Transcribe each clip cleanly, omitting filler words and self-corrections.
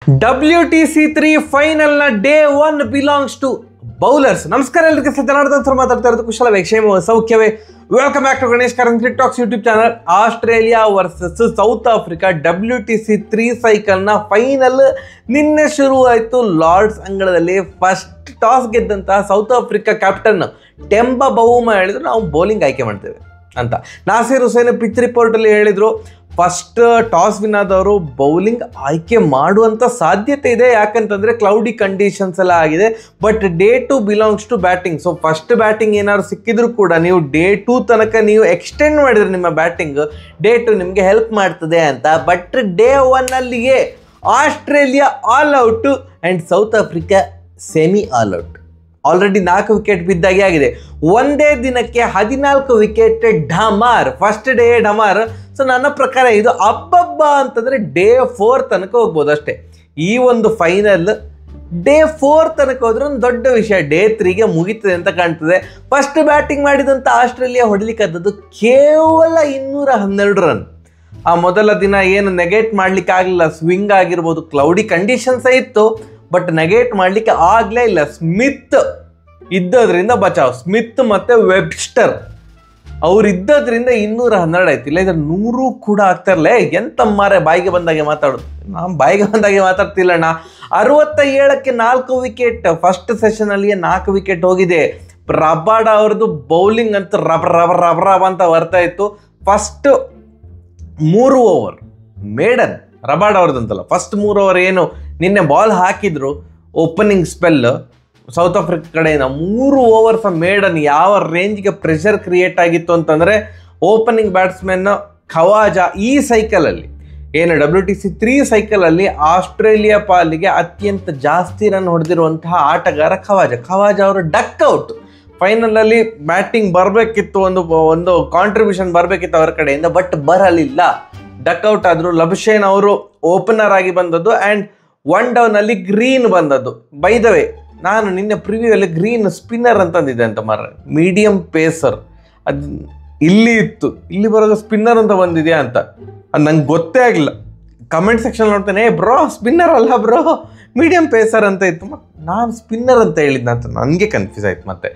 WTC3 final ನ day 1 belongs to bowlers. ನಮಸ್ಕಾರ ಎಲ್ಲರಿಗೂ, ಜನಾರ್ದನ್ ಸರ್ ಮಾತಾಡ್ತಾ ಇರೋದು. ಕುಶಲವೇ, ಕ್ಷೇಮವೇ, ಸೌಖ್ಯವೇ? Welcome back to Ganesh Karanth talks YouTube channel. Australia versus South Africa WTC3 cycle ನ ಫೈನಲ್ ನಿನ್ನೆ ಶುರು ಆಯಿತು ಲಾರ್ಡ್ಸ್ ಅಂಗಳದಲ್ಲಿ. ಫಸ್ಟ್ ಟಾಸ್ ಗೆದ್ದಂತಹ South Africa captain Temba Bavuma ಹೇಳಿದ್ರು ನಾವು ಬೌಲಿಂಗ್ ಆಯ್ಕೆ ಮಾಡ್ತೇವೆ ಅಂತ. ನಾಸೀರ್ ಹುಸೇನ್ ಪಿಚ್ ರಿಪೋರ್ಟ್ ಅಲ್ಲಿ ಹೇಳಿದ್ರು ಫಸ್ಟ್ ಟಾಸ್ ವಿನ್ ಆದವರು ಬೌಲಿಂಗ್ ಆಯ್ಕೆ ಮಾಡುವಂಥ ಸಾಧ್ಯತೆ ಇದೆ, ಯಾಕಂತಂದರೆ ಕ್ಲೌಡಿ ಕಂಡೀಷನ್ಸ್ ಎಲ್ಲ ಆಗಿದೆ. But day 2 belongs to batting. So first batting ಏನಾದ್ರು ಸಿಕ್ಕಿದ್ರು ಕೂಡ ನೀವು ಡೇ 2 ತನಕ ನೀವು ಎಕ್ಸ್ಟೆಂಡ್ ಮಾಡಿದ್ರೆ ನಿಮ್ಮ ಬ್ಯಾಟಿಂಗ್ ಡೇ 2 ನಿಮಗೆ ಹೆಲ್ಪ್ ಮಾಡ್ತದೆ ಅಂತ. ಬಟ್ ಡೇ 1 ಅಲ್ಲಿಯೇ Australia all out and South Africa semi all out. Already 4 wicket ಬಿದ್ದಾಗೆ ಆಗಿದೆ. ಒಂದೇ ದಿನಕ್ಕೆ 14 ವಿಕೆಟ್ ಢಮಾರ್. ಫಸ್ಟ್ ಡೇ ಢಮಾರ್. ಸೊ ನನ್ನ ಪ್ರಕಾರ ಇದು ಅಬ್ಬಬ್ಬ ಅಂತಂದರೆ ಡೇ 4 ತನಕ ಹೋಗ್ಬೋದು ಅಷ್ಟೇ. ಈ ಒಂದು ಫೈನಲ್ ಡೇ 4 ತನಕ ಹೋದ್ರೆ ಒಂದು ದೊಡ್ಡ ವಿಷಯ. ಡೇ 3ಗೆ ಮುಗೀತದೆ ಅಂತ ಕಾಣ್ತದೆ. ಫಸ್ಟ್ ಬ್ಯಾಟಿಂಗ್ ಮಾಡಿದಂಥ ಆಸ್ಟ್ರೇಲಿಯಾ ಹೊಡಿಲಿಕ್ಕಾದದ್ದು ಕೇವಲ 212 ರನ್. ಆ ಮೊದಲ ದಿನ ಏನು ನೆಗೆಟ್ ಮಾಡ್ಲಿಕ್ಕೆ ಆಗಲಿಲ್ಲ. ಸ್ವಿಂಗ್ ಆಗಿರ್ಬೋದು, ಕ್ಲೌಡಿ ಕಂಡೀಷನ್ಸೇ ಇತ್ತು, ಬಟ್ ನೆಗೆಟ್ ಮಾಡಲಿಕ್ಕೆ ಆಗಲೇ ಇಲ್ಲ. ಸ್ಮಿತ್ ಇದ್ದದ್ರಿಂದ ಬಚಾವ್. ಸ್ಮಿತ್ ಮತ್ತು ವೆಬ್ಸ್ಟರ್ ಅವ್ರು ಇದ್ದದ್ರಿಂದ 212 ಆಯ್ತು. ಇಲ್ಲ ಇದ್ರೆ 100 ಕೂಡ ಆಗ್ತಾ ಇರಲ್ಲ. ಎಂತ ಮಾರೆ ಬಾಯಿಗೆ ಬಂದಾಗೆ ಮಾತಾಡೋದು. ನಾನು ಬಾಯಿಗೆ ಬಂದಾಗೆ ಮಾತಾಡ್ತಿಲ್ಲಣ್ಣ. 67ಕ್ಕೆ 4 ವಿಕೆಟ್. ಫಸ್ಟ್ ಸೆಷನಲ್ಲಿಯೇ 4 ವಿಕೆಟ್ ಹೋಗಿದೆ. ರಬಾಡ ಅವ್ರದ್ದು ಬೌಲಿಂಗ್ ಅಂತೂ ರಬ ಅಂತ ಬರ್ತಾ ಇತ್ತು. ಫಸ್ಟ್ 3 ಓವರ್ ಮೇಡನ್ ರಬಾಡ್ ಅವ್ರದ್ದಂತಲ್ಲ, ಫಸ್ಟ್ 3 ಓವರ್ ಏನು ನಿನ್ನೆ ಬಾಲ್ ಹಾಕಿದ್ರು ಓಪನಿಂಗ್ ಸ್ಪೆಲ್ ಸೌತ್ ಆಫ್ರಿಕಾ ಕಡೆಯಿಂದ 3 ಓವರ್ಸ್ ಮೇಡನ್ ಯಾವ ರೇಂಜ್ಗೆ ಪ್ರೆಷರ್ ಕ್ರಿಯೇಟ್ ಆಗಿತ್ತು ಅಂತಂದರೆ, ಓಪನಿಂಗ್ ಬ್ಯಾಟ್ಸ್ಮನ್ ಖವಾಜಾ ಈ ಸೈಕಲಲ್ಲಿ ಏನು WTC3 ಸೈಕಲಲ್ಲಿ ಆಸ್ಟ್ರೇಲಿಯಾ ಪಾಲಿಗೆ ಅತ್ಯಂತ ಜಾಸ್ತಿ ರನ್ ಹೊಡೆದಿರುವಂತಹ ಆಟಗಾರ ಖವಾಜಾ ಅವರು ಡಕ್ ಔಟ್. ಫೈನಲಲ್ಲಿ ಬ್ಯಾಟಿಂಗ್ ಬರಬೇಕಿತ್ತು, ಒಂದು ಕಾಂಟ್ರಿಬ್ಯೂಷನ್ ಬರಬೇಕಿತ್ತು ಅವರ ಕಡೆಯಿಂದ, ಬಟ್ ಬರಲಿಲ್ಲ. ಡಕ್ ಔಟ್ ಆದರು. ಲಬ್ಶೇನ್ ಅವರು ಓಪನರ್ ಆಗಿ ಬಂದದ್ದು ಆ್ಯಂಡ್ 1 ಡೌನಲ್ಲಿ ಗ್ರೀನ್ ಬಂದದ್ದು. ಬೈ ದ ವೇ, ನಾನು ನಿನ್ನೆ ಪ್ರಿವ್ಯೂಯಲ್ಲಿ ಗ್ರೀನ್ ಸ್ಪಿನ್ನರ್ ಅಂತಂದಿದ್ದೆ ಅಂತ ಮಾರ, ಮೀಡಿಯಂ ಪೇಸರ್. ಅದು ಇಲ್ಲಿ ಇತ್ತು, ಇಲ್ಲಿ ಬರೋದು ಸ್ಪಿನ್ನರ್ ಅಂತ ಬಂದಿದೆಯಾ ಅಂತ ಅದು ನಂಗೆ ಗೊತ್ತೇ ಆಗಿಲ್ಲ. ಕಮೆಂಟ್ ಸೆಕ್ಷನ್ ನೋಡ್ತೇನೆ, ಬ್ರೋ ಸ್ಪಿನ್ನರ್ ಅಲ್ಲ ಬ್ರೋ ಮೀಡಿಯಂ ಪೇಸರ್ ಅಂತ ಇತ್ತು. ಮತ್ತು ನಾನು ಸ್ಪಿನ್ನರ್ ಅಂತ ಹೇಳಿದ್ನ ಅಂತ ನನಗೆ ಕನ್ಫ್ಯೂಸ್ ಆಯ್ತು. ಮತ್ತೆ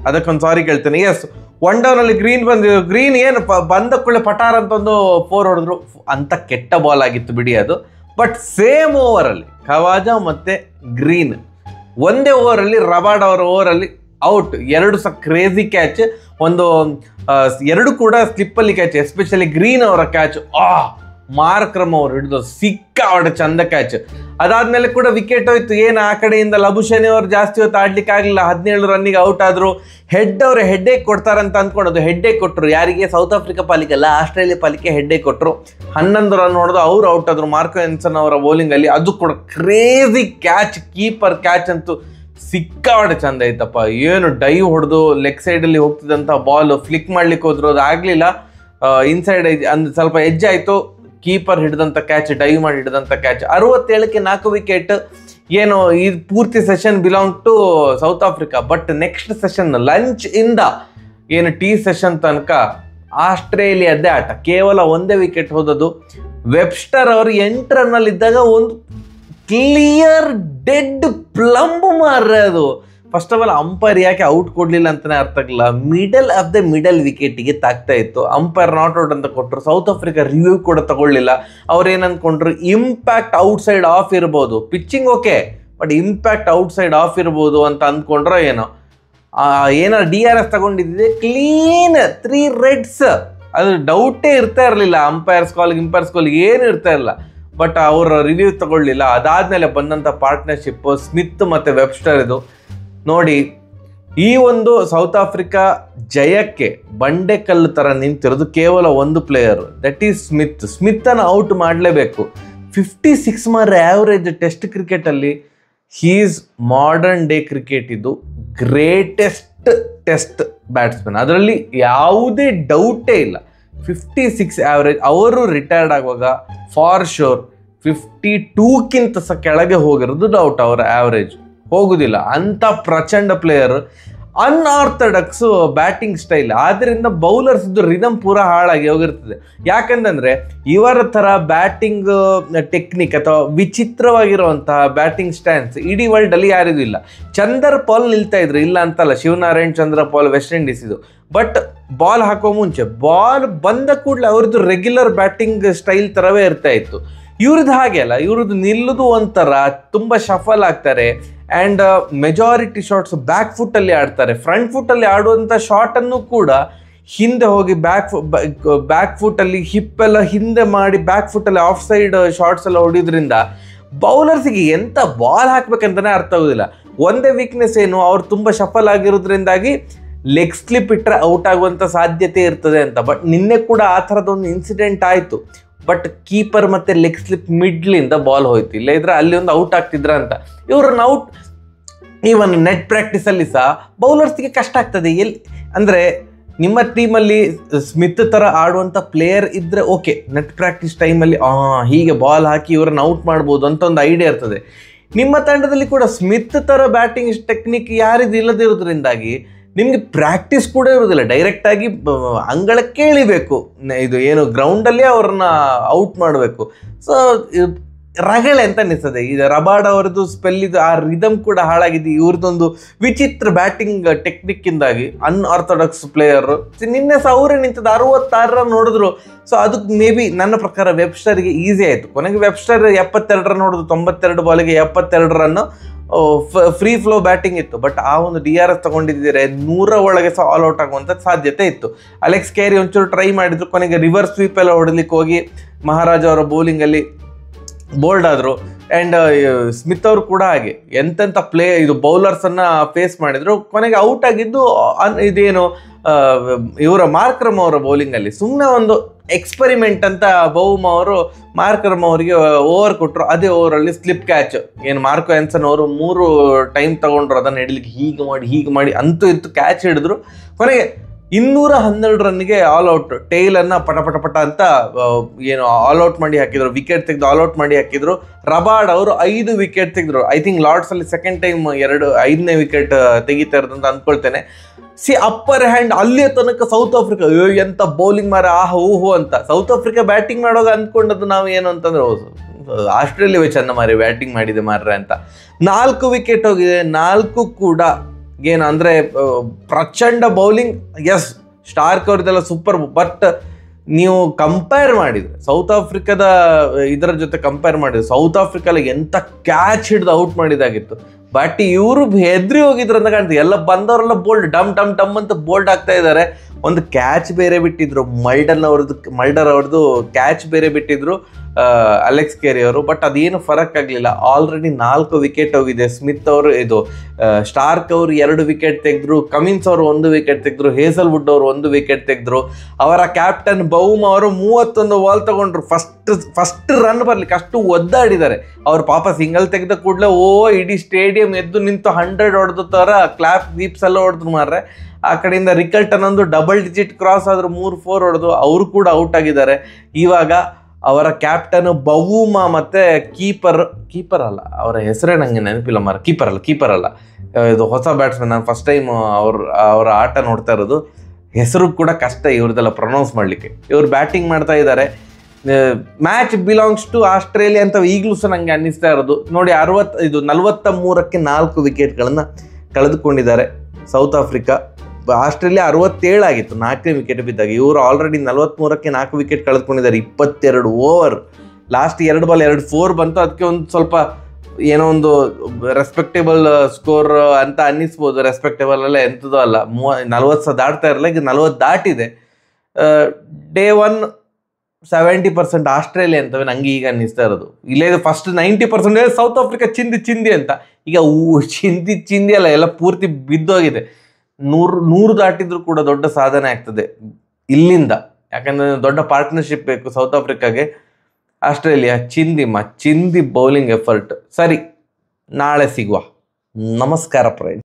ಅದಕ್ಕೊಂದು ಸಾರಿ ಕೇಳ್ತೇನೆ. ಎಸ್, 1 ಡೌನಲ್ಲಿ ಗ್ರೀನ್ ಬಂದಿದ್ದು. ಗ್ರೀನ್ ಏನು ಬಂದ ಕೂಡಲೇ ಪಟಾರ್ ಅಂತ ಒಂದು 4 ಹೊಡೆದ್ರು ಅಂತ ಕೆಟ್ಟ ಬಾಲ್ ಆಗಿತ್ತು ಬಿಡಿ ಅದು. ಬಟ್ ಸೇಮ್ ಓವರಲ್ಲಿ ಖವಾಜಾ ಮತ್ತು ಗ್ರೀನ್ ಒಂದೇ ಓವರಲ್ಲಿ ರಬಾಡ್ ಅವರ ಓವರಲ್ಲಿ ಔಟ್. 2 ಕ್ರೇಜಿ ಕ್ಯಾಚ್, ಒಂದು 2 ಕೂಡ ಸ್ಲಿಪ್ಪಲ್ಲಿ ಕ್ಯಾಚ್. ಎಸ್ಪೆಷಲಿ ಗ್ರೀನ್ ಅವರ ಕ್ಯಾಚ್ ಮಾರ್ಕ್ರಮ್ ಅವರು ಹಿಡಿದು ಸಿಕ್ಕಾಪಟ್ಟೆ ಚಂದ ಕ್ಯಾಚ್. ಅದಾದ್ಮೇಲೆ ಕೂಡ ವಿಕೆಟ್ ಹೋಯ್ತು. ಏನು ಆ ಕಡೆಯಿಂದ ಲಬುಶೇನಿ ಅವರು ಜಾಸ್ತಿ ಹೊತ್ತು ಆಡ್ಲಿಕ್ಕೆ ಆಗಲಿಲ್ಲ. 17 ರನ್ನಿಗೆ ಔಟ್ ಆದರು. ಅವರು ಹೆಡ್ಡೇಕ್ ಕೊಡ್ತಾರಂತ ಅಂದ್ಕೊಂಡದು. ಹೆಡ್ಡೇಕ್ ಕೊಟ್ಟರು ಯಾರಿಗೆ? ಸೌತ್ ಆಫ್ರಿಕಾ ಪಾಲಿಗೆಲ್ಲ, ಆಸ್ಟ್ರೇಲಿಯಾ ಪಾಲಿಗೆ ಹೆಡ್ಡೇಕ್ ಕೊಟ್ಟರು. 11 ರನ್ ಹೊಡೆದು ಅವರು ಔಟ್ ಆದರು ಮಾರ್ಕೋ ಎನ್ಸನ್ ಅವರ ಬೌಲಿಂಗಲ್ಲಿ. ಅದು ಕೂಡ ಕ್ರೇಜಿ ಕ್ಯಾಚ್, ಕೀಪರ್ ಕ್ಯಾಚ್ ಅಂತೂ ಸಿಕ್ಕಾಪಟ್ಟೆ ಚಂದ ಐತಪ್ಪ. ಏನು ಡೈವ್ ಹೊಡೆದು ಲೆಗ್ ಸೈಡಲ್ಲಿ ಹೋಗ್ತಿದ್ದಂಥ ಬಾಲ್ ಫ್ಲಿಕ್ ಮಾಡ್ಲಿಕ್ಕೆ ಹೋದ್ರು, ಅದು ಆಗಲಿಲ್ಲ. ಇನ್ಸೈಡ್ ಅಂದ್ರೆ ಸ್ವಲ್ಪ ಎಡ್ಜ್ ಆಯಿತು. ಕೀಪರ್ ಹಿಡಿದಂಥ ಕ್ಯಾಚ್, ಡೈವ್ ಮಾಡಿ ಹಿಡಿದಂಥ ಕ್ಯಾಚ್. 67ಕ್ಕೆ 4 ವಿಕೆಟ್. ಏನು ಈ ಪೂರ್ತಿ session belong to South Africa. But next session lunch ಇಂದ ಏನು ಟೀ ಸೆಷನ್ ತನಕ ಆಸ್ಟ್ರೇಲಿಯಾದ್ದೇ ಆಟ. ಕೇವಲ 1 ವಿಕೆಟ್ ಹೋದದು. ವೆಬ್ಸ್ಟರ್ ಅವರು 8 ರನ್ನಲ್ಲಿದ್ದಾಗ ಒಂದು ಕ್ಲಿಯರ್ ಡೆಡ್ ಪ್ಲಂಬ್ ಮಾರ್ರೆ ಅದು. ಫಸ್ಟ್ ಆಫ್ ಆಲ್ ಅಂಪೈರ್ ಯಾಕೆ ಔಟ್ ಕೊಡಲಿಲ್ಲ ಅಂತಲೇ ಅರ್ಥ ಆಗಿಲ್ಲ. ಮಿಡಲ್ ವಿಕೆಟಿಗೆ ತಾಗ್ತಾ ಇತ್ತು. ಅಂಪೈರ್ ನಾಟ್ ಔಟ್ ಅಂತ ಕೊಟ್ಟರು. ಸೌತ್ ಆಫ್ರಿಕಾ ರಿವ್ಯೂ ಕೂಡ ತಗೊಳ್ಳಿಲ್ಲ. ಅವ್ರೇನು ಅಂದ್ಕೊಂಡ್ರು, ಇಂಪ್ಯಾಕ್ಟ್ ಔಟ್ಸೈಡ್ ಆಫ್ ಇರ್ಬೋದು, pitching okay but impact outside of ಇರ್ಬೋದು ಅಂತ ಅಂದ್ಕೊಂಡ್ರೋ ಏನೋ. DRS ತಗೊಂಡಿದ್ದೆ ಕ್ಲೀನ್ 3 ರೆಡ್ಸ್. ಅದು ಡೌಟೇ ಇರ್ತಾ ಇರಲಿಲ್ಲ. ಇಂಪೈರ್ಸ್ ಕಾಲ್ಗೆ ಏನು ಇರ್ತಾ ಇರಲಿಲ್ಲ. ಬಟ್ ಅವರು ರಿವ್ಯೂ ತಗೊಳ್ಳಿಲ್ಲ. ಅದಾದಮೇಲೆ ಬಂದಂಥ ಪಾರ್ಟ್ನರ್ಶಿಪ್ ಸ್ಮಿತ್ ಮತ್ತು ವೆಬ್ಸ್ಟರ್ ಇದು ನೋಡಿ. ಈ ಒಂದು ಸೌತ್ ಆಫ್ರಿಕಾ ಜಯಕ್ಕೆ ಬಂಡೆಕಲ್ಲು ಥರ ನಿಂತಿರೋದು ಕೇವಲ ಒಂದು ಪ್ಲೇಯರು, ದಟ್ ಈಸ್ ಸ್ಮಿತ್ತನ್ನು ಔಟ್ ಮಾಡಲೇಬೇಕು. 56 ಮಾರ್ರೆ ಆ್ಯಾವ್ರೇಜ್ ಟೆಸ್ಟ್ ಕ್ರಿಕೆಟಲ್ಲಿ. ಹೀಸ್ ಮಾಡರ್ನ್ ಡೇ ಕ್ರಿಕೆಟ್ ಇದು ಗ್ರೇಟೆಸ್ಟ್ ಟೆಸ್ಟ್ ಬ್ಯಾಟ್ಸ್ಮನ್, ಅದರಲ್ಲಿ ಯಾವುದೇ ಡೌಟೇ ಇಲ್ಲ. 56 ಆ್ಯಾವ್ರೇಜ್. ಅವರು ರಿಟೈರ್ಡ್ ಆಗುವಾಗ ಫಾರ್ ಶೋರ್ 52ಕ್ಕಿಂತ ಕೆಳಗೆ ಹೋಗಿರೋದು ಡೌಟ್. ಅವರ ಆ್ಯಾವ್ರೇಜ್ ಹೋಗುದಿಲ್ಲ. ಅಂಥ ಪ್ರಚಂಡ ಪ್ಲೇಯರ್. Unorthodox batting style. ಆದ್ದರಿಂದ ಬೌಲರ್ಸ್ ರಿದಮ್ ಪೂರ ಹಾಳಾಗಿ ಹೋಗಿರ್ತದೆ. ಯಾಕಂತಂದ್ರೆ ಇವರ ಥರ ಬ್ಯಾಟಿಂಗ್ ಟೆಕ್ನಿಕ್ ಅಥವಾ ವಿಚಿತ್ರವಾಗಿರುವಂತಹ ಬ್ಯಾಟಿಂಗ್ ಸ್ಟ್ಯಾನ್ಸ್ ಇಡೀ ವರ್ಲ್ಡಲ್ಲಿ ಯಾರಿಗೂ ಇಲ್ಲ. ಚಂದರ್ ಪಾಲ್ ನಿಲ್ತಾ ಇದ್ರು, ಇಲ್ಲ ಅಂತಲ್ಲ, ಶಿವನಾರಾಯಣ್ ಚಂದ್ರ ಪಾಲ್ ವೆಸ್ಟ್ ಇಂಡೀಸ್ ಇದು. ಬಟ್ ಬಾಲ್ ಹಾಕೋ ಮುಂಚೆ ಬಾಲ್ ಬಂದ ಕೂಡಲೇ ಅವ್ರದ್ದು ರೆಗ್ಯುಲರ್ ಬ್ಯಾಟಿಂಗ್ ಸ್ಟೈಲ್ ಥರವೇ ಇರ್ತಾ ಇತ್ತು. ಇವ್ರದ್ದು ಹಾಗೆ ಅಲ್ಲ, ಇವ್ರದ್ದು ನಿಲ್ಲೋದು ಒಂಥರ, ತುಂಬ ಶಫಲ್ ಆಗ್ತಾರೆ. ಆ್ಯಂಡ್ ಮೆಜಾರಿಟಿ ಶಾಟ್ಸ್ ಬ್ಯಾಕ್ ಫುಟ್ಟಲ್ಲಿ ಆಡ್ತಾರೆ. ಫ್ರಂಟ್ ಫುಟ್ಟಲ್ಲಿ ಆಡುವಂಥ ಶಾಟನ್ನು ಕೂಡ ಹಿಂದೆ ಹೋಗಿ ಬ್ಯಾಕ್ ಫುಟ್ಟಲ್ಲಿ ಹಿಪ್ಪೆಲ್ಲ ಹಿಂದೆ ಮಾಡಿ ಬ್ಯಾಕ್ ಫುಟ್ಟಲ್ಲಿ ಆಫ್ ಸೈಡ್ ಶಾಟ್ಸ್ ಎಲ್ಲ ಹೊಡಿಯೋದ್ರಿಂದ ಬೌಲರ್ಸಿಗೆ ಎಂಥ ಬಾಲ್ ಹಾಕ್ಬೇಕಂತಲೇ ಅರ್ಥ ಆಗೋದಿಲ್ಲ. ಒಂದೇ ವೀಕ್ನೆಸ್ ಏನು, ಅವ್ರು ತುಂಬ ಶಫಲ್ ಆಗಿರೋದ್ರಿಂದಾಗಿ ಲೆಗ್ ಸ್ಲಿಪ್ ಇಟ್ಟರೆ ಔಟ್ ಆಗುವಂಥ ಸಾಧ್ಯತೆ ಇರ್ತದೆ ಅಂತ. ಬಟ್ ನಿನ್ನೆ ಕೂಡ ಆ ಥರದೊಂದು ಇನ್ಸಿಡೆಂಟ್ ಆಯಿತು. ಬಟ್ ಕೀಪರ್ ಮತ್ತು ಲೆಗ್ ಸ್ಲಿಪ್ ಮಿಡ್ಲಿಂದ ಬಾಲ್ ಹೋಯ್ತು, ಇಲ್ಲ ಇದ್ರೆ ಅಲ್ಲಿ ಒಂದು ಔಟ್ ಆಗ್ತಿದ್ರ ಅಂತ. ಇವ್ರನ್ನ ಔಟ್ ಈವನ್ ನೆಟ್ ಪ್ರಾಕ್ಟೀಸಲ್ಲಿ ಸಹ ಬೌಲರ್ಸ್ಗೆ ಕಷ್ಟ ಆಗ್ತದೆ. ಅಂದರೆ ನಿಮ್ಮ ಟೀಮಲ್ಲಿ ಸ್ಮಿತ್ ಥರ ಆಡುವಂಥ ಪ್ಲೇಯರ್ ಇದ್ದರೆ ಓಕೆ, ನೆಟ್ ಪ್ರಾಕ್ಟೀಸ್ ಟೈಮಲ್ಲಿ ಹೀಗೆ ಬಾಲ್ ಹಾಕಿ ಇವ್ರನ್ನ ಔಟ್ ಮಾಡ್ಬೋದು ಅಂತ ಒಂದು ಐಡಿಯಾ ಇರ್ತದೆ. ನಿಮ್ಮ ತಂಡದಲ್ಲಿ ಕೂಡ ಸ್ಮಿತ್ ಥರ ಬ್ಯಾಟಿಂಗ್ ಟೆಕ್ನಿಕ್ ಯಾರಿದು ಇಲ್ಲದಿರೋದ್ರಿಂದಾಗಿ ನಿಮಗೆ ಪ್ರಾಕ್ಟೀಸ್ ಕೂಡ ಇರೋದಿಲ್ಲ. ಡೈರೆಕ್ಟಾಗಿ ಅಂಗಳಕ್ಕೆ ಇಳಿಬೇಕು, ಇದು ಏನು ಗ್ರೌಂಡಲ್ಲೇ ಅವ್ರನ್ನ ಔಟ್ ಮಾಡಬೇಕು. ಸೊ ರಗಳೆ ಅಂತ ಅನಿಸ್ತದೆ. ಇದು ರಬಾಡ್ ಅವ್ರದ್ದು ಸ್ಪೆಲ್ಲಿದು ಆ ರಿದಮ್ ಕೂಡ ಹಾಳಾಗಿದೆ. ಇವ್ರದ್ದೊಂದು ವಿಚಿತ್ರ ಬ್ಯಾಟಿಂಗ್ ಟೆಕ್ನಿಕ್ಕಿಂದಾಗಿ ಅನ್ಆರ್ಥೋಡಕ್ಸ್ ಪ್ಲೇಯರು ನಿನ್ನೆ ಸಹ ಅವರೇ ನಿಂತದ್ದು 66 ರನ್ ನೋಡಿದ್ರು. ಸೊ ಅದಕ್ಕೆ ಮೇ ಬಿ ನನ್ನ ಪ್ರಕಾರ ವೆಬ್ಸ್ಟರ್ಗೆ ಈಸಿ ಆಯಿತು. ಕೊನೆಗೆ ವೆಬ್ಸ್ಟರ್ 72 ರನ್ ನೋಡಿದ್ರು, 92 ಬಾಲಿಗೆ 72 ರನ್ನು. ಫ್ರೀ ಫ್ಲೋ ಬ್ಯಾಟಿಂಗ್ ಇತ್ತು. ಬಟ್ ಆ ಒಂದು DRS ತಗೊಂಡಿದ್ದರೆ 100 ಒಳಗೆ ಸಹ ಆಲ್ ಔಟ್ ಆಗುವಂಥ ಸಾಧ್ಯತೆ ಇತ್ತು. ಅಲೆಕ್ಸ್ ಕ್ಯಾರಿ ಒಂಚೂರು ಟ್ರೈ ಮಾಡಿದ್ರು, ಕೊನೆಗೆ ರಿವರ್ಸ್ ಸ್ವೀಪ್ ಎಲ್ಲ ಹೊಡಲಿಕ್ಕೆ ಹೋಗಿ ಮಹಾರಾಜ್ ಅವರ ಬೌಲಿಂಗಲ್ಲಿ ಬೋಲ್ಡ್ ಆದರು. ಆ್ಯಂಡ್ ಸ್ಮಿತ್ ಅವರು ಕೂಡ ಹಾಗೆ ಎಂತೆಂಥ ಇದು ಬೌಲರ್ಸನ್ನು ಫೇಸ್ ಮಾಡಿದರು. ಕೊನೆಗೆ ಔಟ್ ಆಗಿದ್ದು ಇದೇನು ಇವರ ಮಾರ್ಕ್ರಮ್ ಅವರ ಬೌಲಿಂಗಲ್ಲಿ. ಸುಮ್ಮನೆ ಒಂದು ಎಕ್ಸ್ಪೆರಿಮೆಂಟ್ ಅಂತ ಬೌಮ್ ಅವರು ಮಾರ್ಕ್ರಮ್ ಅವರಿಗೆ ಓವರ್ ಕೊಟ್ಟರು. ಅದೇ ಓವರಲ್ಲಿ ಸ್ಲಿಪ್ ಕ್ಯಾಚ್ ಏನು ಮಾರ್ಕೋ ಆ್ಯನ್ಸನ್ ಅವರು 3 ಟೈಮ್ ತಗೊಂಡ್ರು ಅದನ್ನು ಹಿಡಲಿಕ್ಕೆ. ಹೀಗೆ ಮಾಡಿ ಅಂತೂ ಇತ್ತು ಕ್ಯಾಚ್ ಹಿಡಿದ್ರು. ಕೊನೆಗೆ 212 ರನ್ನಿಗೆ ಆಲ್ ಔಟ್. ಟೈಲನ್ನು ಪಟ ಅಂತ ಏನು ಆಲ್ ಔಟ್ ಮಾಡಿ ಹಾಕಿದ್ರು, ವಿಕೆಟ್ ತೆಗೆದು ಆಲ್ ಔಟ್ ಮಾಡಿ ಹಾಕಿದ್ರು. ರಬಾಡ್ ಅವರು 5 ವಿಕೆಟ್ ತೆಗೆದ್ರು. ಐ ಥಿಂಕ್ ಲಾರ್ಡ್ಸಲ್ಲಿ ಸೆಕೆಂಡ್ ಟೈಮ್ 5ನೇ ವಿಕೆಟ್ ತೆಗಿತಾ ಇರೋದಂತ ಅಂದ್ಕೊಳ್ತೇನೆ. ಅಪ್ಪರ್ ಹ್ಯಾಂಡ್ ಅಲ್ಲಿಯ ತನಕ ಸೌತ್ ಆಫ್ರಿಕಾ ಎಂತ ಬೌಲಿಂಗ್ ಮಾರ ಊಹು ಅಂತ. ಸೌತ್ ಆಫ್ರಿಕಾ ಬ್ಯಾಟಿಂಗ್ ಮಾಡೋವಾಗ ಅಂದ್ಕೊಂಡದ್ದು ನಾವು ಏನು ಅಂತಂದ್ರೆ ಆಸ್ಟ್ರೇಲಿಯಾವೇ ಚೆಂದ ಮಾರಿ ಬ್ಯಾಟಿಂಗ್ ಮಾಡಿದೆ ಮಾರ್ರೆ ಅಂತ. 4 ವಿಕೆಟ್ ಹೋಗಿದೆ. 4 ಕೂಡ ಏನು ಅಂದರೆ ಪ್ರಚಂಡ ಬೌಲಿಂಗ್. ಎಸ್, ಸ್ಟಾರ್ಕ್ ಅವ್ರದ್ದೆಲ್ಲ ಸೂಪರ್. ಬಟ್ ನೀವು ಕಂಪೇರ್ ಮಾಡಿದರೆ ಸೌತ್ ಆಫ್ರಿಕಾದ ಇದರ ಜೊತೆ ಕಂಪೇರ್ ಮಾಡಿದ್ರೆ ಸೌತ್ ಆಫ್ರಿಕಾಲಿ ಎಂಥ ಕ್ಯಾಚ್ ಹಿಡಿದು ಔಟ್ ಮಾಡಿದಾಗಿತ್ತು. ಬಟ್ ಇವರು ಹೆದ್ರಿ ಹೋಗಿದ್ರು ಅಂತ ಕಾಣ್ತದೆ. ಎಲ್ಲ ಬಂದವರೆಲ್ಲ ಬೋಲ್ಡ್ ಡಮ್ ಅಂತ ಬೋಲ್ಡ್ ಆಗ್ತಾ ಇದ್ದಾರೆ. ಒಂದು ಕ್ಯಾಚ್ ಬೇರೆ ಬಿಟ್ಟಿದ್ರು, ಮಲ್ಡರ್ ಅವ್ರದ್ದು ಕ್ಯಾಚ್ ಬೇರೆ ಬಿಟ್ಟಿದ್ರು ಅಲೆಕ್ಸ್ ಕ್ಯಾರಿ ಅವರು. ಬಟ್ ಅದೇನು ಫರಕ್ ಆಗಲಿಲ್ಲ. ಆಲ್ರೆಡಿ 4 ವಿಕೆಟ್ ಹೋಗಿದೆ. ಸ್ಮಿತ್ ಅವರು ಸ್ಟಾರ್ಕ್ ಅವರು 2 ವಿಕೆಟ್ ತೆಗೆದ್ರು, ಕಮಿನ್ಸ್ ಅವರು 1 ವಿಕೆಟ್ ತೆಗೆದ್ರು, ಹೇಸಲ್ವುಡ್ ಅವರು 1 ವಿಕೆಟ್ ತೆಗೆದ್ರು. ಅವರ ಕ್ಯಾಪ್ಟನ್ ಬೌಮ್ ಅವರು 31 ಬಾಲ್ ತಗೊಂಡ್ರು. ಫಸ್ಟ್ ರನ್ ಬರ್ಲಿಕ್ಕೆ ಅಷ್ಟು ಒದ್ದಾಡಿದ್ದಾರೆ ಅವ್ರು. ಪಾಪ ಸಿಂಗಲ್ ತೆಗೆದ ಕೂಡಲೇ ಇಡೀ ಸ್ಟೇಡಿಯಂ ಎದ್ದು ನಿಂತು 100 ಹೊಡೆದ ಥರ ಕ್ಲಾಪ್ ವೀಪ್ಸ್ ಎಲ್ಲ ಹೊಡೆದ್ರು ಮಾರ್ರೆ. ಆ ಕಡೆಯಿಂದ ರಿಕಲ್ಟನ್ ಒಂದು ಡಬಲ್ ಡಿಜಿಟ್ ಕ್ರಾಸ್ ಆದರೂ 3-4 ಹೊಡೆದು ಅವರು ಕೂಡ ಔಟ್ ಆಗಿದ್ದಾರೆ. ಇವಾಗ ಅವರ ಕ್ಯಾಪ್ಟನ್ ಬವೂಮ ಮತ್ತು ಕೀಪರ್ ಅಲ್ಲ, ಅವರ ಹೆಸರೇ ನನಗೆ ನೆನಪಿಲ್ಲ ಮಾರ. ಕೀಪರ್ ಅಲ್ಲ, ಇದು ಹೊಸ ಬ್ಯಾಟ್ಸ್ಮನ್. ನಾನು ಫಸ್ಟ್ ಟೈಮ್ ಅವರ ಆಟ ನೋಡ್ತಾ ಇರೋದು. ಹೆಸರು ಕೂಡ ಕಷ್ಟ ಇವ್ರದ್ದೆಲ್ಲ ಪ್ರೊನೌನ್ಸ್ ಮಾಡಲಿಕ್ಕೆ. ಇವ್ರು ಬ್ಯಾಟಿಂಗ್ ಮಾಡ್ತಾ ಇದ್ದಾರೆ. ಮ್ಯಾಚ್ ಬಿಲಾಂಗ್ಸ್ ಟು ಆಸ್ಟ್ರೇಲಿಯಾ ಅಂತ ಈಗಲೂ ಸಹ ನನಗೆ ಅನ್ನಿಸ್ತಾ ಇರೋದು. ನೋಡಿ, 43ಕ್ಕೆ 4 ವಿಕೆಟ್ಗಳನ್ನು ಕಳೆದುಕೊಂಡಿದ್ದಾರೆ ಸೌತ್ ಆಫ್ರಿಕಾ. ಆಸ್ಟ್ರೇಲಿಯಾ 67 ಆಗಿತ್ತು 4ನೇ ವಿಕೆಟ್ ಬಿದ್ದಾಗ. ಇವರು ಆಲ್ರೆಡಿ 43ಕ್ಕೆ 4 ವಿಕೆಟ್ ಕಳೆದುಕೊಂಡಿದ್ದಾರೆ. 22 ಓವರ್. ಲಾಸ್ಟ್ 2 ಬಾಲ್ 2 4 ಬಂತು. ಅದಕ್ಕೆ ಒಂದು ಸ್ವಲ್ಪ ಏನೋ ಒಂದು ರೆಸ್ಪೆಕ್ಟೇಬಲ್ ಸ್ಕೋರ್ ಅಂತ ಅನ್ನಿಸ್ಬೋದು. ರೆಸ್ಪೆಕ್ಟೇಬಲ್ ಅಲ್ಲ, ಎಂಥದೋ ಅಲ್ಲ. 40 ಸಹ ದಾಟ್ತಾ ಇರಲ್ಲ. ಈಗ 40 ದಾಟಿದೆ. ಡೇ 1 70% ಆಸ್ಟ್ರೇಲಿಯಾ ಅಂತವೇ ನನಗೆ ಈಗ ಅನ್ನಿಸ್ತಾ ಇರೋದು. ಇಲ್ಲೇ ಫಸ್ಟ್ 90% ಸೌತ್ ಆಫ್ರಿಕಾ ಚಿಂದಿ ಅಂತ. ಈಗ ಚಿಂದಿ ಅಲ್ಲ, ಎಲ್ಲ ಪೂರ್ತಿ ಬಿದ್ದೋಗಿದೆ. 100 ದಾಟಿದ್ರು ಕೂಡ ದೊಡ್ಡ ಸಾಧನೆ ಆಗ್ತದೆ ಇಲ್ಲಿಂದ. ಯಾಕಂದರೆ ದೊಡ್ಡ ಪಾರ್ಟ್ನರ್ಶಿಪ್ ಬೇಕು ಸೌತ್ ಆಫ್ರಿಕಾಗೆ. ಆಸ್ಟ್ರೇಲಿಯಾ ಚಿಂದಿ ಬೌಲಿಂಗ್ ಎಫರ್ಟ್. ಸರಿ, ನಾಳೆ ಸಿಗುವ. ನಮಸ್ಕಾರ ಫ್ರೆಂಡ್ಸ್.